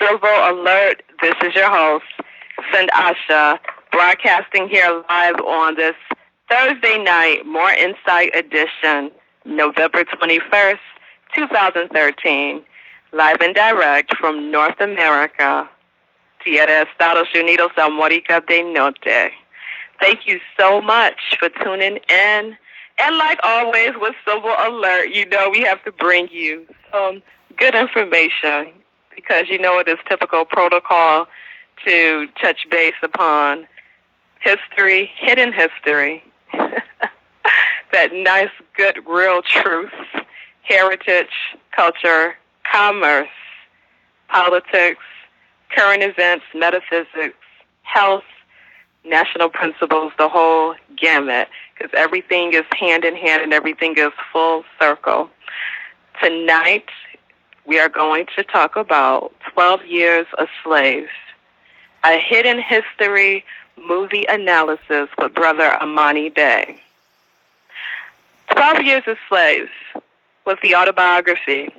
Civil Alert. This is your host, Sind Asha, broadcasting here live on this Thursday night, More Insight Edition, November 21st, 2013, live and direct from North America, Tierra Estados Unidos, América del Norte. Thank you so much for tuning in. And like always with Civil Alert, you know we have to bring you some good information because you know it is typical protocol to touch base upon history, hidden history, that nice, good, real truth, heritage, culture, commerce, politics, current events, metaphysics, health, national principles, the whole gamut, because everything is hand in hand and everything is full circle. Tonight, we are going to talk about 12 Years a Slave, a hidden history movie analysis with Brother Amani Bey. 12 Years a Slave was the autobiography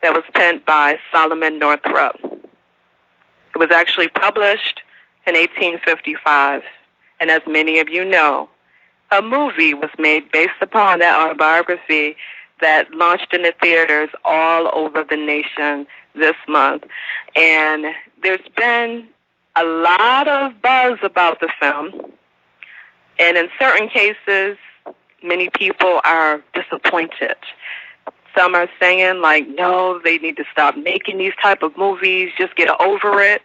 that was penned by Solomon Northup. It was actually published in 1855, and as many of you know, a movie was made based upon that autobiography that launched in the theaters all over the nation this month. And there's been a lot of buzz about the film, and in certain cases, many people are disappointed. Some are saying, like, no, they need to stop making these type of movies, just get over it.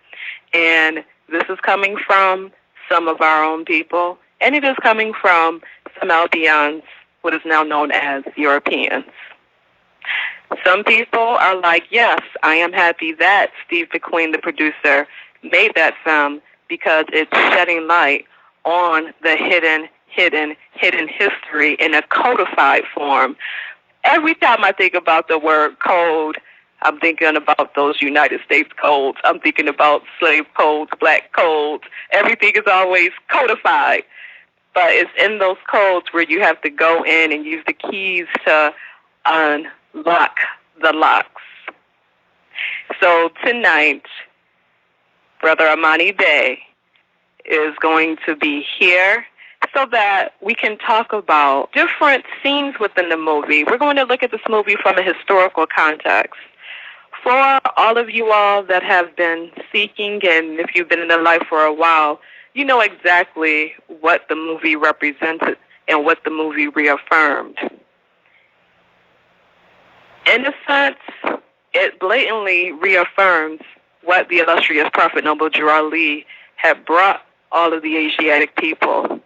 And this is coming from some of our own people, and it is coming from some Albions, what is now known as Europeans. Some people are like, yes, I am happy that Steve McQueen, the producer, made that film because it's shedding light on the hidden history in a codified form. Every time I think about the word code, I'm thinking about those United States codes. I'm thinking about slave codes, black codes. Everything is always codified. But it's in those codes where you have to go in and use the keys to unlock the locks. So tonight, Brother Amani Bey is going to be here so that we can talk about different scenes within the movie. We're going to look at this movie from a historical context. For all of you all that have been seeking, and if you've been in the life for a while, you know exactly what the movie represented and what the movie reaffirmed. In a sense, it blatantly reaffirms what the illustrious Prophet Noble Drew Ali had brought all of the Asiatic people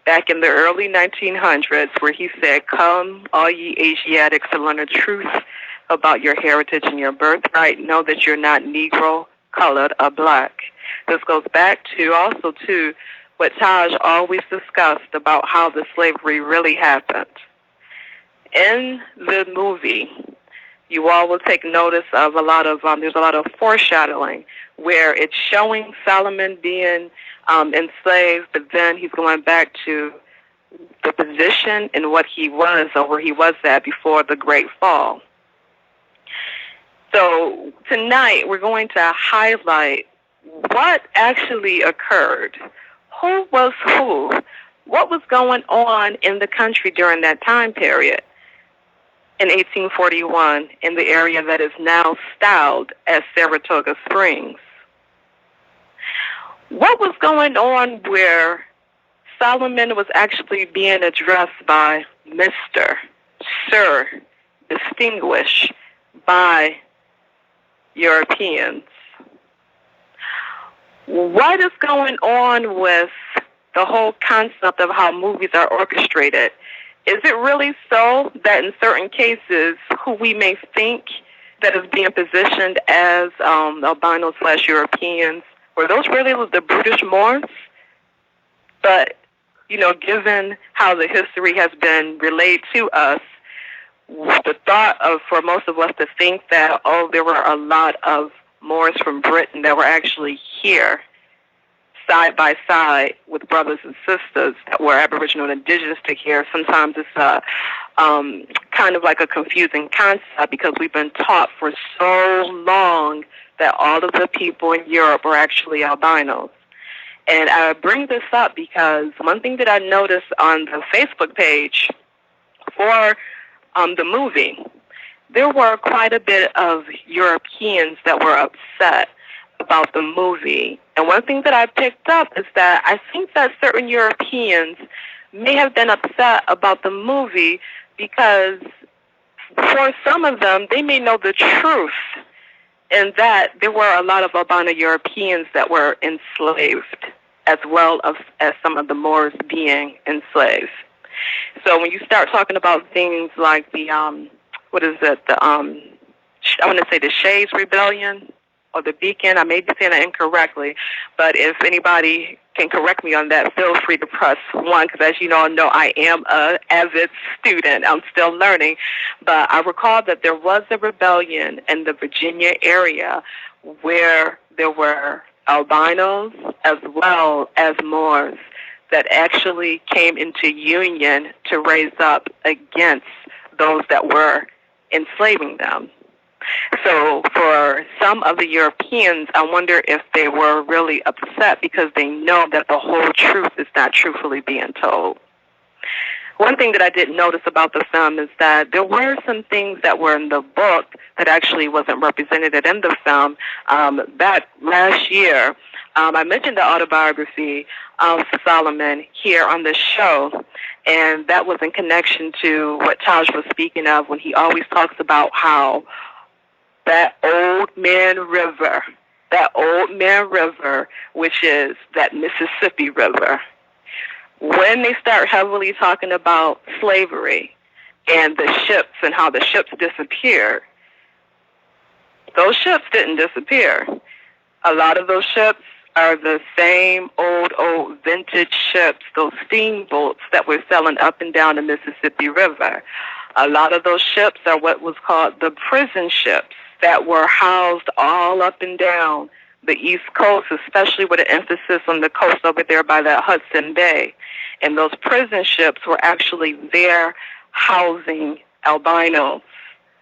back in the early 1900s, where he said, "Come, all ye Asiatics, to learn the truth about your heritage and your birthright. Know that you're not Negro, colored, or black." This goes back to also to what Taj always discussed about how the slavery really happened. In the movie, you all will take notice of there's a lot of foreshadowing where it's showing Solomon being enslaved, but then he's going back to the position and what he was or where he was at before the Great Fall. So tonight we're going to highlight what actually occurred. Who was who? What was going on in the country during that time period in 1841 in the area that is now styled as Saratoga Springs? What was going on where Solomon was actually being addressed by Mr., Sir, distinguished by Europeans? What is going on with the whole concept of how movies are orchestrated? Is it really so that in certain cases, who we may think that is being positioned as albino/Europeans, were those really the British Moors? But, you know, given how the history has been relayed to us, the thought for most of us to think that, there were a lot of Moors from Britain that were actually here side by side with brothers and sisters that were Aboriginal and Indigenous to here. Sometimes it's kind of like a confusing concept because we've been taught for so long that all of the people in Europe are actually albinos. And I bring this up because one thing that I noticed on the Facebook page for the movie, there were quite a bit of Europeans that were upset about the movie. And one thing that I picked up is that I think that certain Europeans may have been upset about the movie because for some of them, they may know the truth in that there were a lot of albino Europeans that were enslaved, as well as some of the Moors being enslaved. So when you start talking about things like the, what is it, the, I want to say the Shays Rebellion, or the Beacon, I may be saying that incorrectly, but if anybody can correct me on that, feel free to press 1, because as you all know, I am an avid student. I'm still learning. But I recall that there was a rebellion in the Virginia area where there were albinos as well as Moors that actually came into union to raise up against those that were enslaving them. So for some of the Europeans, I wonder if they were really upset because they know that the whole truth is not truthfully being told. One thing that I did notice about the film is that there were some things that were in the book that actually wasn't represented in the film. Back last year, I mentioned the autobiography of Solomon here on the show, and that was in connection to what Taj was speaking of when he always talks about how that old man river, which is that Mississippi River, when they start heavily talking about slavery and the ships and how the ships disappeared, those ships didn't disappear. A lot of those ships are the same old vintage ships, those steamboats that were sailing up and down the Mississippi River. A lot of those ships are what was called the prison ships that were housed all up and down the East Coast, especially with an emphasis on the coast over there by the Hudson Bay. And those prison ships were actually there housing albino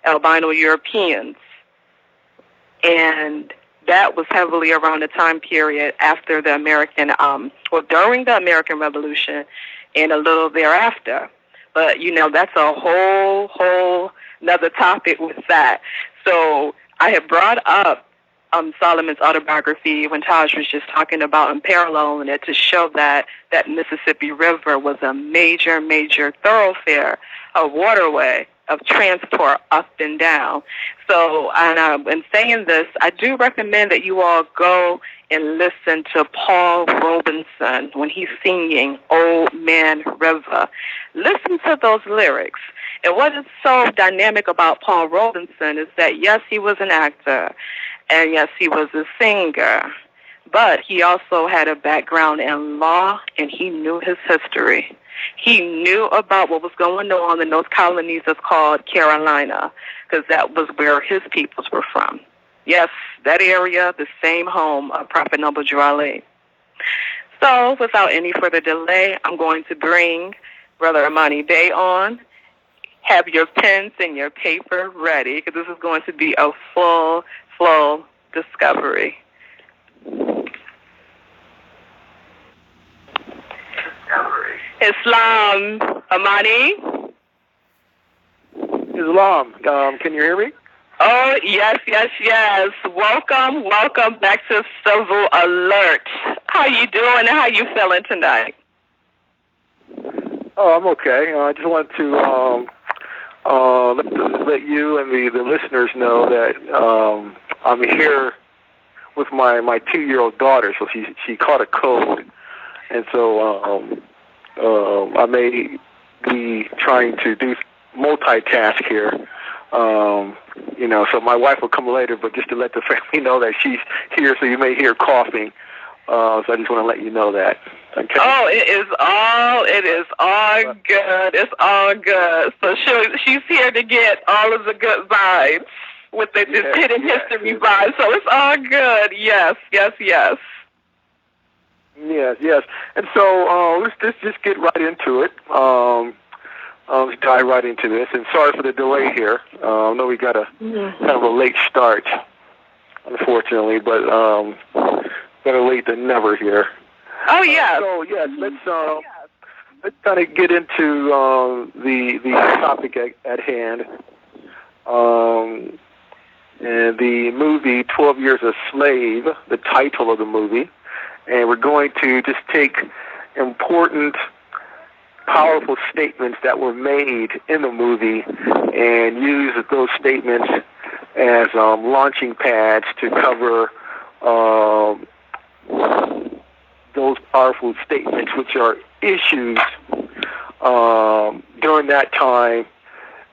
Europeans. And that was heavily around the time period after the during the American Revolution and a little thereafter. But, that's a whole another topic with that. So I had brought up Solomon's autobiography when Taj was just talking about and paralleling it to show that Mississippi River was a major thoroughfare, a waterway of transport up and down. So, in saying this, I do recommend that you all go and listen to Paul Robeson when he's singing Old Man River. Listen to those lyrics. And what is so dynamic about Paul Robeson is that, yes, he was an actor, and yes, he was a singer, but he also had a background in law, and he knew his history. He knew about what was going on in those colonies that's called Carolina, because that was where his peoples were from. Yes, that area, the same home of Prophet Noble Drew Ali. So, without any further delay, I'm going to bring Brother Imani Bey on. Have your pens and your paper ready, because this is going to be a full flow discovery. Islam, Imani? Islam, can you hear me? Oh, yes. Welcome back to Civil Alert. How you doing and how you feeling tonight? Oh, I'm okay. I just want to let you and the listeners know that I'm here with my 2-year-old daughter. So she caught a cold, and so I may be trying to do multitask here. So my wife will come later, but just to let the family know that she's here, so you may hear coughing. So I just want to let you know that. Okay. Oh, it is all good. It's all good. So she's here to get all of the good vibes with the hidden history vibes. So it's all good. Yes. Yes. And so let's just get right into it. Let's dive right into this. And sorry for the delay here. I know we got a kind of a late start. unfortunately, but better late than never here. Oh yeah. So yes, let's kind of get into the topic at hand. And the movie 12 Years a Slave, the title of the movie, and we're going to just take important, powerful statements that were made in the movie and use those statements as launching pads to cover those powerful statements, which are issues during that time,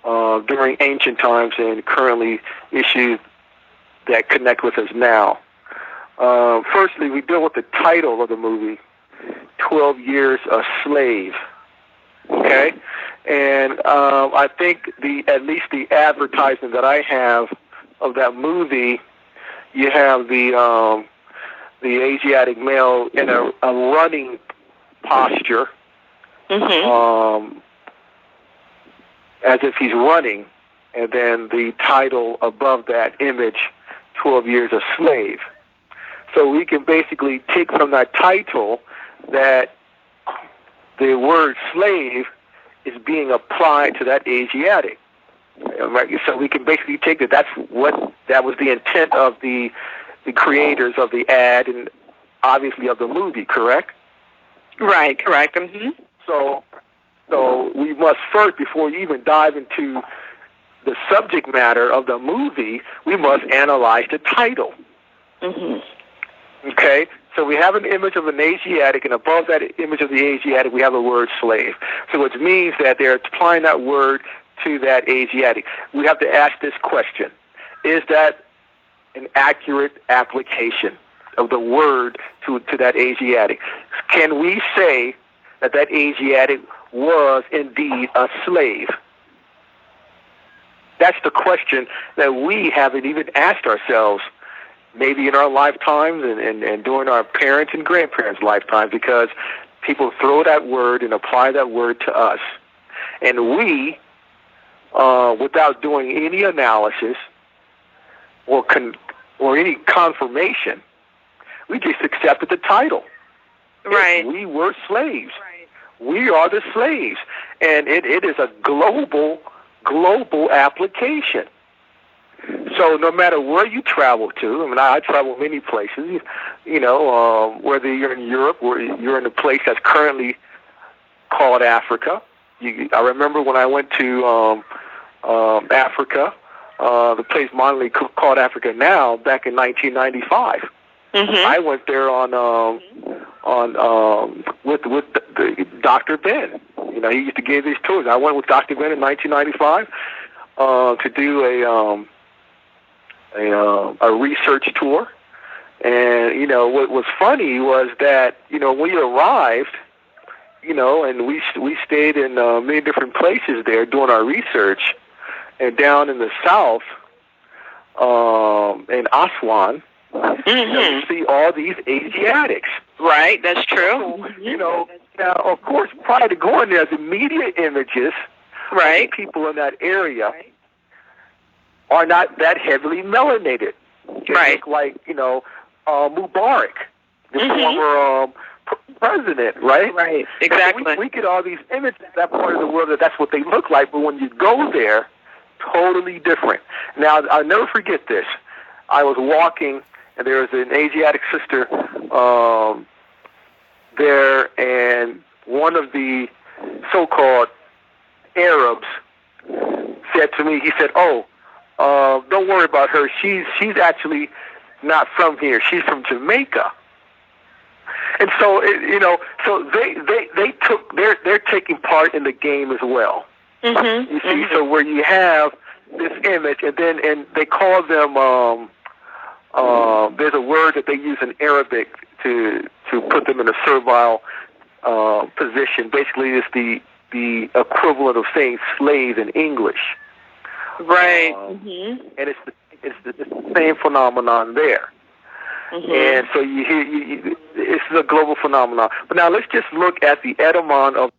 during ancient times, and currently issues that connect with us now. Firstly, we deal with the title of the movie, 12 Years a Slave. Okay? And I think at least the advertisement that I have of that movie, you have the Asiatic male in a running posture, as if he's running, and then the title above that image, 12 Years a Slave. So we can basically take from that title that the word slave is being applied to that Asiatic. Right? So we can basically take that that was the intent of the creators of the ad and obviously of the movie, correct? Right, correct. So we must first, before we even dive into the subject matter of the movie, we must analyze the title. Okay? So we have an image of an Asiatic, and above that image of the Asiatic, we have the word slave. So it means that they're applying that word to that Asiatic. We have to ask this question: is that an accurate application of the word to that Asiatic? Can we say that Asiatic was indeed a slave? That's the question that we haven't even asked ourselves, maybe in our lifetimes and during our parents' and grandparents' lifetimes, because people throw that word and apply that word to us. And we, without doing any analysis or any confirmation, we just accepted the title. Right. We were slaves. Right. We are the slaves. And it is a global application. So no matter where you travel to, I mean, I travel many places, whether you're in Europe or you're in a place that's currently called Africa. I remember when I went to Africa, the place Montley called Africa now, back in 1995. I went there with Dr. Ben. He used to give these tours. I went with Dr. Ben in 1995 to do a research tour. And what was funny was that when we arrived, and we stayed in many different places there doing our research, and down in the south, in Aswan. You see all these Asiatics. Right, that's true. So, now, of course, prior to going there, the media images of the people in that area are not that heavily melanated. They look like, Mubarak, the former president, right? Right, exactly. So we get all these images in that part of the world that's what they look like, but when you go there, totally different. Now, I'll never forget this. I was walking, and there was an Asiatic sister there, and one of the so-called Arabs said to me, he said, don't worry about her. She's actually not from here. She's from Jamaica. And so, so they're taking part in the game as well. You see, so where you have this image, and they call them, there's a word that they use in Arabic to put them in a servile position. Basically, it's the equivalent of saying slave in English. Right. And it's the same phenomenon there. And so you hear it's a global phenomenon. But now let's just look at the etymon of